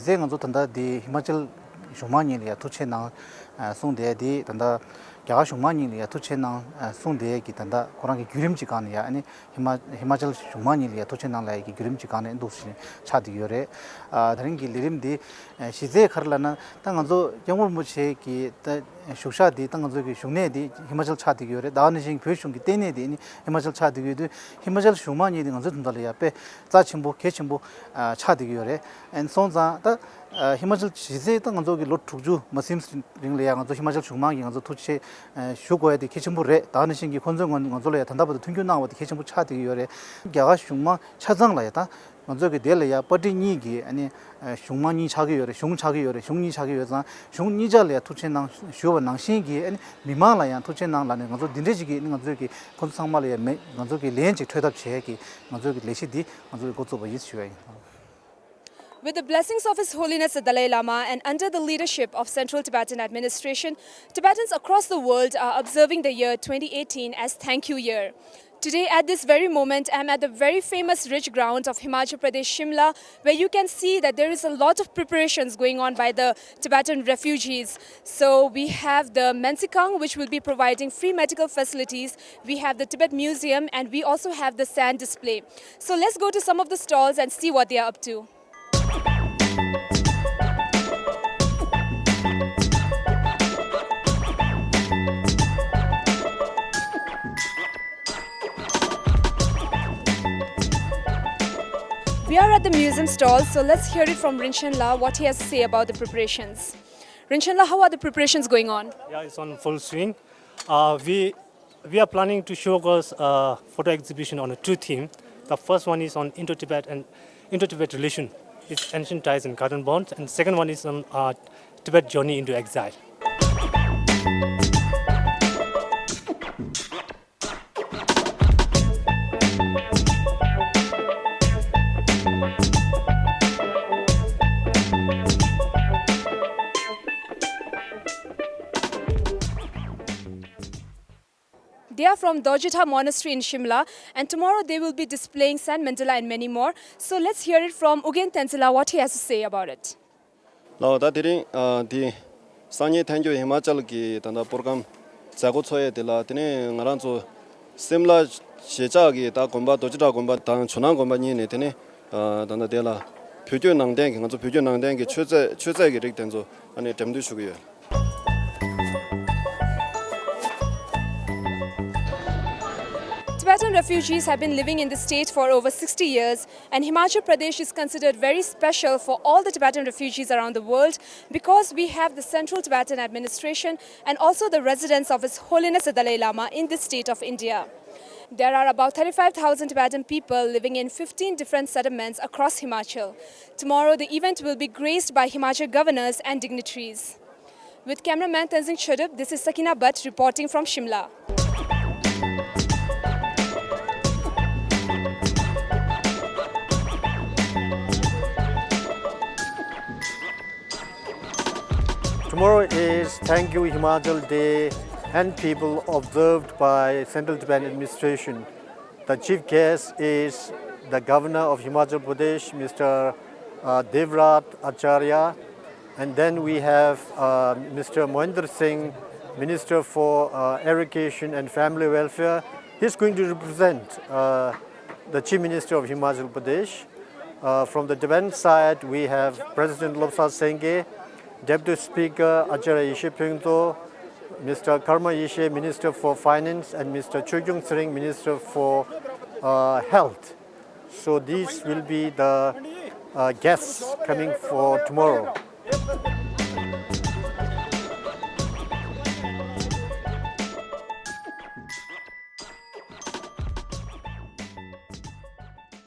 시제 간조 단다 디 히마찰 shumaniya tuchena sungde di tanda gyaga shumaniya tuchena sungde ki tanda korangi gyurimchi kan ya ani himachal shumaniya tuchena la ki gyurimchi kan endusi chadi yore dharingi lirim di shize kharlana tangazo yamur muche ki shuksha di tangazo ki shungne di himachal chadi yore daani jing pyoshung ki tene di ni himachal chadi yore himachal shumaniya di ngazo tundala ya pe za chimbo ke chimbo chadi yore en sonza ta 히마찰 지제 땅 저기 로트주 마심스 링레야 저 히마찰 중망이 저 토치 쇼고야 돼 개침부래 다는 신기 권정원 건설에 단다보다 튕겨 나와도 개침부 차되기 요래 야가 중망 차장라야다 먼저게 될래야 버디니기 아니 중망이 차기 요래 중차기 요래 중니 차기 요자 중니절래 토치낭 쇼원낭 신기 아니 미망라야 토치낭 라는 저 딘데지기 있는 저기 권상말에 저기 렌지 퇴답 제기 저기 레시디 저 고조버 이슈에 With the blessings of His Holiness the Dalai Lama and under the leadership of Central Tibetan Administration, Tibetans across the world are observing the year 2018 as Thank You Year. Today, at this very moment, I am at the very famous rich grounds of Himachal Pradesh, Shimla, where you can see that there is a lot of preparations going on by the Tibetan refugees. So we have the Mensikang, which will be providing free medical facilities. We have the Tibet Museum, and we also have the sand display. So let's go to some of the stalls and see what they are up to. We are at the museum stall, so let's hear it from Rinchen La what he has to say about the preparations. Rinchen La, how are the preparations going on? Yeah, it's on full swing. We are planning to show us a photo exhibition on a two theme. The first one is on Indo-Tibet and Indo-Tibet relation, its ancient ties and current bonds, and second one is on Tibet journey into exile. They are from Dojita Monastery in Shimla, and tomorrow they will be displaying sand mandala and many more. So let's hear it from Ugen Tensila what he has to say about it. Now that the Sanye Thank You Himachal ki tanda program jago choye dela tene ngaranzo Simla shecha gi ta gomba Dojita gomba ta chuna gomba ni ne tene tanda dela pyejo nangden gi ngazo pyejo nangden gi chöze gi rik denzo ane demdu shugiyo. Tibetan refugees have been living in the state for over 60 years, and Himachal Pradesh is considered very special for all the Tibetan refugees around the world because we have the Central Tibetan Administration and also the residence of His Holiness the Dalai Lama in this state of India. There are about 35,000 Tibetan people living in 15 different settlements across Himachal. Tomorrow, the event will be graced by Himachal governors and dignitaries. With cameraman Tenzing Chadup, this is Sakina Bhatt reporting from Shimla. Tomorrow is Thank You Himachal Day and people observed by Central Tibetan Administration. The chief guest is the Governor of Himachal Pradesh, Mr. Devrat Acharya, and then we have Mr. Mohinder Singh, Minister for Irrigation and Family Welfare. He's going to represent the Chief Minister of Himachal Pradesh. From the Tibetan side, we have President Lobsang Sengye, Deputy Speaker Acharya Yeshe Phingto, Mr. Karma Yeshe, Minister for Finance, and Mr. Chogyong Tsering, Minister for Health. So these will be the guests coming for tomorrow.